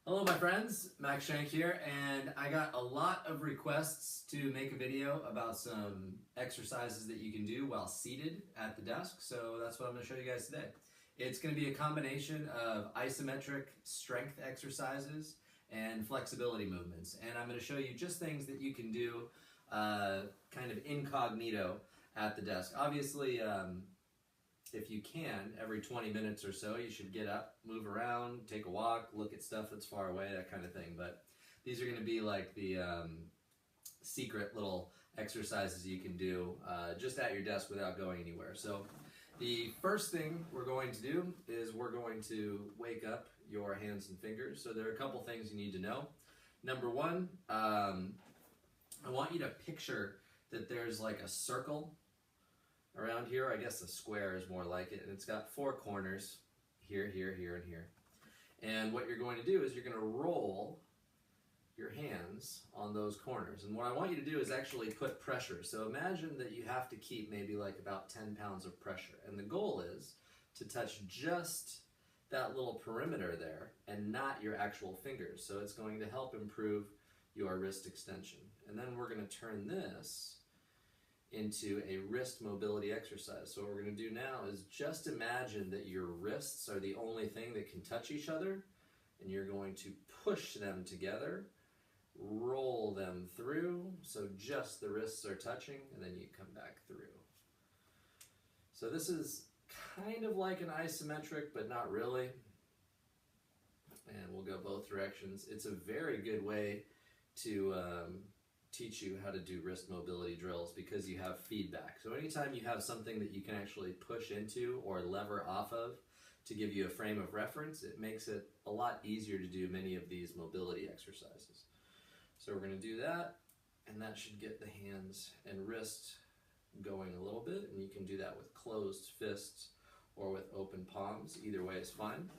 Hello my friends, Max Shank here, and I got a lot of requests to make a video about some exercises that you can do while seated at the desk, so that's what I'm going to show you guys today. It's going to be a combination of isometric strength exercises and flexibility movements, and I'm going to show you just things that you can do kind of incognito at the desk. Obviously, if you can, every 20 minutes or so, you should get up, move around, take a walk, look at stuff that's far away, that kind of thing. But these are going to be like the secret little exercises you can do just at your desk without going anywhere. So the first thing we're going to do is we're going to wake up your hands and fingers. So there are a couple things you need to know. Number one, I want you to picture that there's like a circle around here. I guess a square is more like it, and it's got four corners, here, here, here, and here. And what you're going to do is you're going to roll your hands on those corners. And what I want you to do is actually put pressure. So imagine that you have to keep maybe like about 10 pounds of pressure. And the goal is to touch just that little perimeter there and not your actual fingers. So it's going to help improve your wrist extension. And then we're going to turn this into a wrist mobility exercise. So what we're going to do now is just imagine that your wrists are the only thing that can touch each other, and you're going to push them together, roll them through, so just the wrists are touching, and then you come back through. So this is kind of like an isometric, but not really. And we'll go both directions. It's a very good way to teach you how to do wrist mobility drills because you have feedback. So anytime you have something that you can actually push into or lever off of to give you a frame of reference, it makes it a lot easier to do many of these mobility exercises. So we're going to do that, and that should get the hands and wrists going a little bit, and you can do that with closed fists or with open palms. Either way is fine.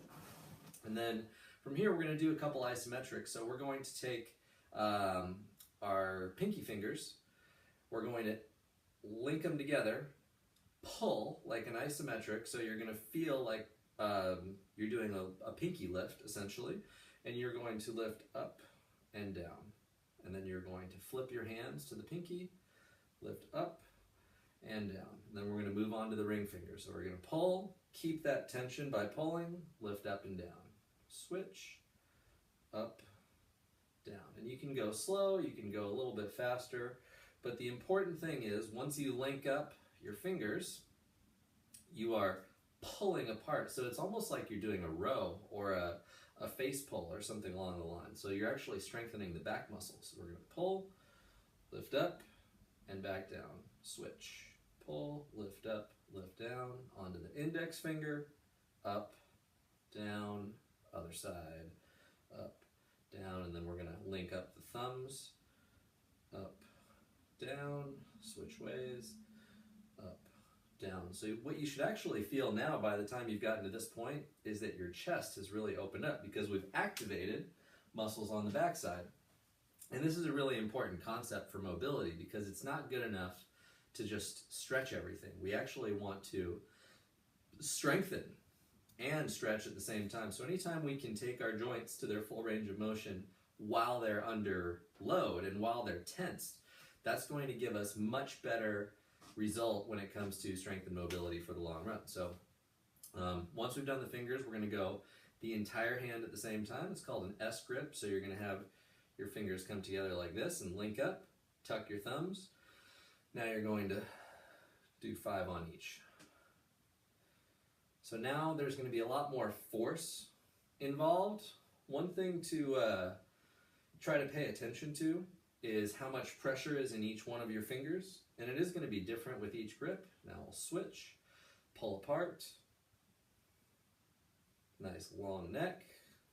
And then from here we're going to do a couple isometrics. So we're going to take our pinky fingers, we're going to link them together, pull like an isometric, so you're going to feel like you're doing a pinky lift essentially, and you're going to lift up and down, and then you're going to flip your hands to the pinky, lift up and down, and then we're going to move on to the ring finger. So we're going to pull, keep that tension by pulling, lift up and down, switch, up, down. And you can go slow, you can go a little bit faster, but the important thing is once you link up your fingers, you are pulling apart. So it's almost like you're doing a row or a face pull or something along the line. So you're actually strengthening the back muscles. So we're going to pull, lift up, and back down. Switch. Pull, lift up, lift down, onto the index finger, up, down, other side, up, down, and then we're going to link up the thumbs, up, down, switch ways, up, down. So what you should actually feel now by the time you've gotten to this point is that your chest has really opened up because we've activated muscles on the backside. And this is a really important concept for mobility because it's not good enough to just stretch everything. We actually want to strengthen and stretch at the same time. So anytime we can take our joints to their full range of motion while they're under load and while they're tensed, that's going to give us much better result when it comes to strength and mobility for the long run. So once we've done the fingers, we're going to go the entire hand at the same time. It's called an S grip. So you're going to have your fingers come together like this and link up, tuck your thumbs. Now you're going to do 5 on each. So now there's going to be a lot more force involved. One thing to try to pay attention to is how much pressure is in each one of your fingers, and it is going to be different with each grip. Now we'll switch, pull apart, nice long neck,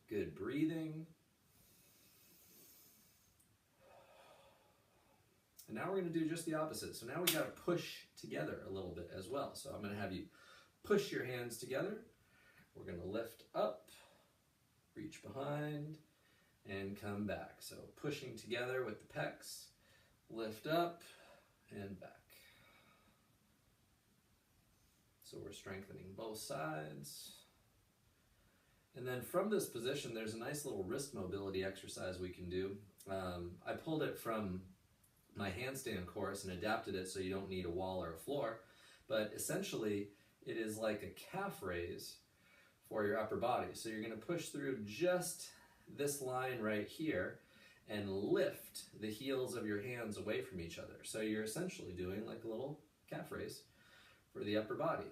good breathing. And now we're going to do just the opposite. So now we got to push together a little bit as well. So I'm going to have you push your hands together. We're going to lift up, reach behind, and come back. So pushing together with the pecs, lift up and back. So we're strengthening both sides. And then from this position, there's a nice little wrist mobility exercise we can do. I pulled it from my handstand course and adapted it so you don't need a wall or a floor. But essentially, it is like a calf raise for your upper body. So you're going to push through just this line right here and lift the heels of your hands away from each other. So you're essentially doing like a little calf raise for the upper body.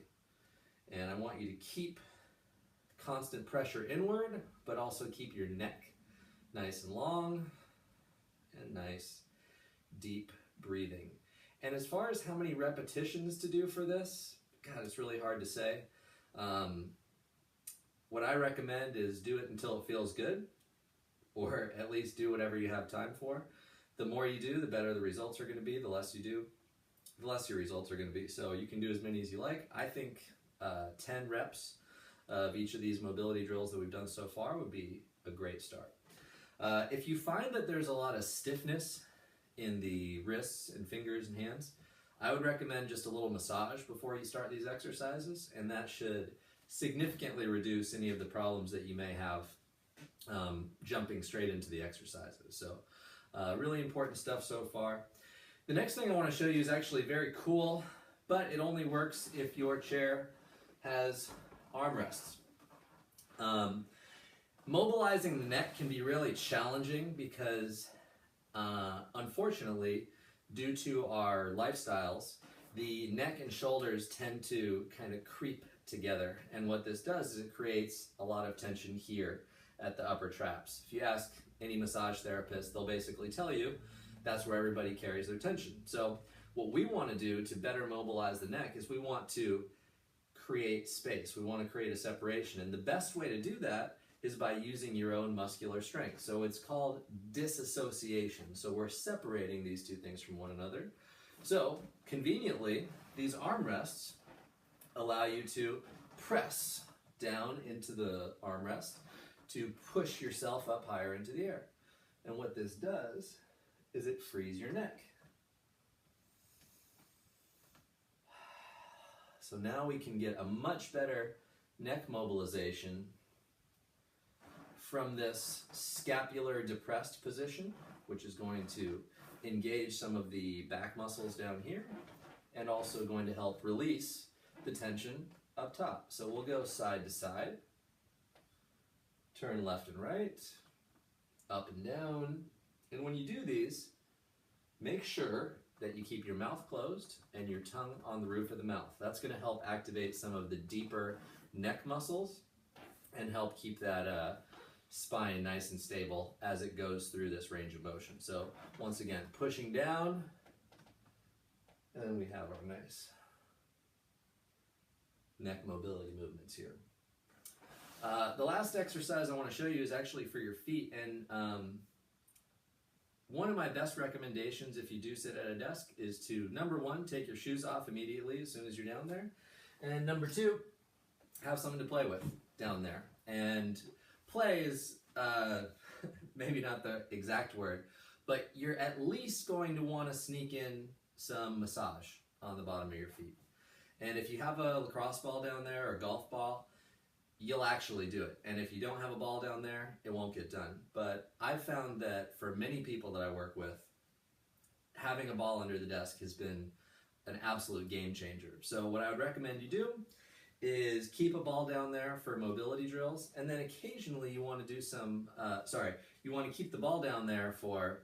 And I want you to keep constant pressure inward, but also keep your neck nice and long and nice, deep breathing. And as far as how many repetitions to do for this, God, it's really hard to say. What I recommend is do it until it feels good, or at least do whatever you have time for. The more you do, the better the results are going to be. The less you do, the less your results are going to be. So you can do as many as you like. I think 10 reps of each of these mobility drills that we've done so far would be a great start. If you find that there's a lot of stiffness in the wrists and fingers and hands, I would recommend just a little massage before you start these exercises, and that should significantly reduce any of the problems that you may have jumping straight into the exercises. So really important stuff so far. The next thing I want to show you is actually very cool, but it only works if your chair has armrests. Mobilizing the neck can be really challenging because unfortunately, due to our lifestyles, the neck and shoulders tend to kind of creep together. And what this does is it creates a lot of tension here at the upper traps. If you ask any massage therapist, they'll basically tell you that's where everybody carries their tension. So what we want to do to better mobilize the neck is we want to create space. We want to create a separation. And the best way to do that is by using your own muscular strength. So it's called disassociation. So we're separating these two things from one another. So conveniently, these armrests allow you to press down into the armrest to push yourself up higher into the air. And what this does is it frees your neck. So now we can get a much better neck mobilization from this scapular depressed position, which is going to engage some of the back muscles down here and also going to help release the tension up top. So we'll go side to side, turn left and right, up and down. And when you do these, make sure that you keep your mouth closed and your tongue on the roof of the mouth. That's going to help activate some of the deeper neck muscles and help keep that spine nice and stable as it goes through this range of motion. So once again, pushing down, and then we have our nice neck mobility movements here. The last exercise I want to show you is actually for your feet, and one of my best recommendations if you do sit at a desk is to, number one, take your shoes off immediately as soon as you're down there, and number two, have something to play with down there. And play is maybe not the exact word, but you're at least going to want to sneak in some massage on the bottom of your feet. And if you have a lacrosse ball down there or a golf ball, you'll actually do it. And if you don't have a ball down there, it won't get done. But I've found that for many people that I work with, having a ball under the desk has been an absolute game changer. So what I would recommend you do is keep a ball down there for mobility drills, and then occasionally you want to do some, you want to keep the ball down there for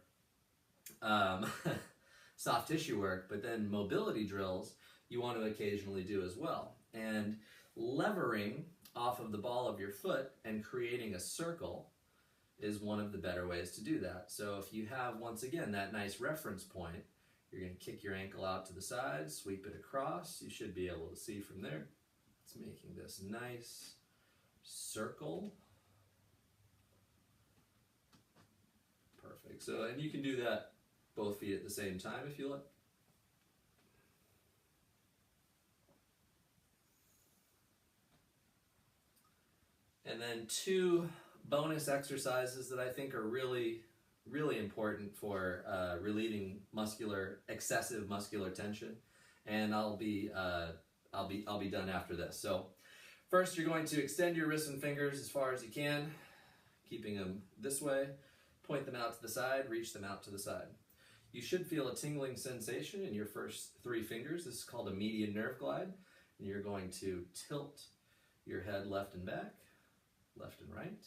soft tissue work, but then mobility drills you want to occasionally do as well. And levering off of the ball of your foot and creating a circle is one of the better ways to do that. So if you have, once again, that nice reference point, you're going to kick your ankle out to the side, sweep it across. You should be able to see from there. It's making this nice circle. Perfect. So, and you can do that both feet at the same time if you like. And then two bonus exercises that I think are really, really important for relieving excessive muscular tension. And I'll be done after this. So First, you're going to extend your wrists and fingers as far as you can, keeping them this way. Point them out to the side, reach them out to the side. You should feel a tingling sensation in your first 3 fingers. This is called a median nerve glide. And you're going to tilt your head left and back, left and right,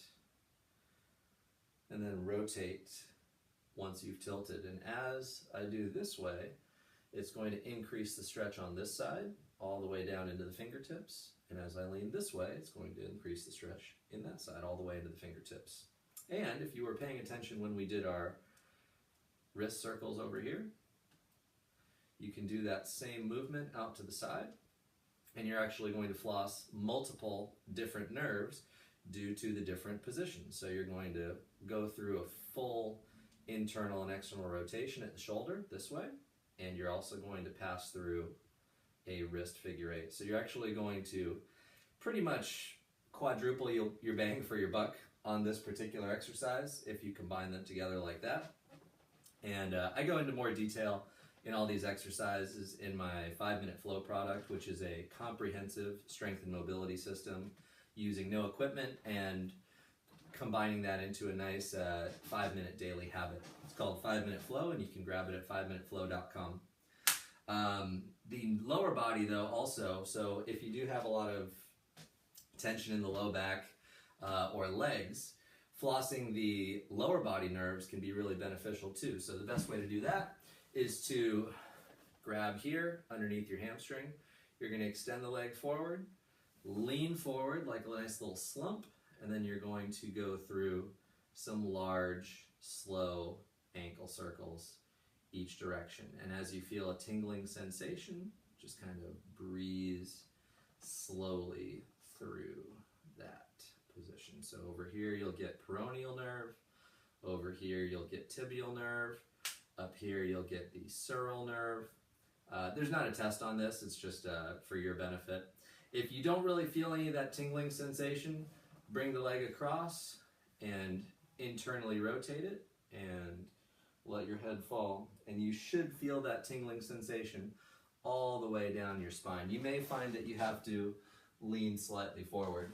and then rotate once you've tilted. And as I do this way, it's going to increase the stretch on this side all the way down into the fingertips. And as I lean this way, it's going to increase the stretch in that side all the way into the fingertips. And if you were paying attention when we did our wrist circles over here, you can do that same movement out to the side, and you're actually going to floss multiple different nerves due to the different positions. So you're going to go through a full internal and external rotation at the shoulder this way, and you're also going to pass through a wrist figure 8. So you're actually going to pretty much quadruple your bang for your buck on this particular exercise if you combine them together like that. And I go into more detail in all these exercises in my 5-Minute Flow product, which is a comprehensive strength and mobility system using no equipment and combining that into a nice 5-minute daily habit. It's called 5-Minute Flow, and you can grab it at 5minuteflow.com. The lower body though also, so if you do have a lot of tension in the low back or legs, flossing the lower body nerves can be really beneficial too. So the best way to do that is to grab here underneath your hamstring. You're going to extend the leg forward, lean forward like a nice little slump, and then you're going to go through some large, slow ankle circles each direction. And as you feel a tingling sensation, just kind of breeze slowly through that position. So over here you'll get peroneal nerve, over here you'll get tibial nerve, up here you'll get the sural nerve. There's not a test on this, it's just for your benefit. If you don't really feel any of that tingling sensation, bring the leg across and internally rotate it and let your head fall. And you should feel that tingling sensation all the way down your spine. You may find that you have to lean slightly forward.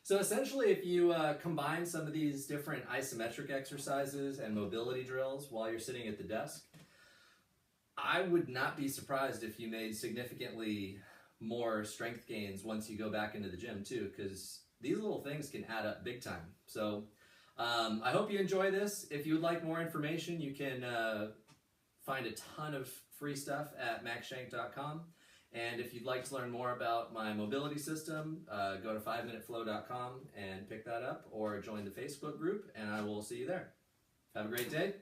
So essentially, if you combine some of these different isometric exercises and mobility drills while you're sitting at the desk, I would not be surprised if you made significantly more strength gains once you go back into the gym too, because these little things can add up big time. So I hope you enjoy this. If you would like more information, you can find a ton of free stuff at maxshank.com. And if you'd like to learn more about my mobility system, go to 5minuteflow.com and pick that up, or join the Facebook group, and I will see you there. Have a great day.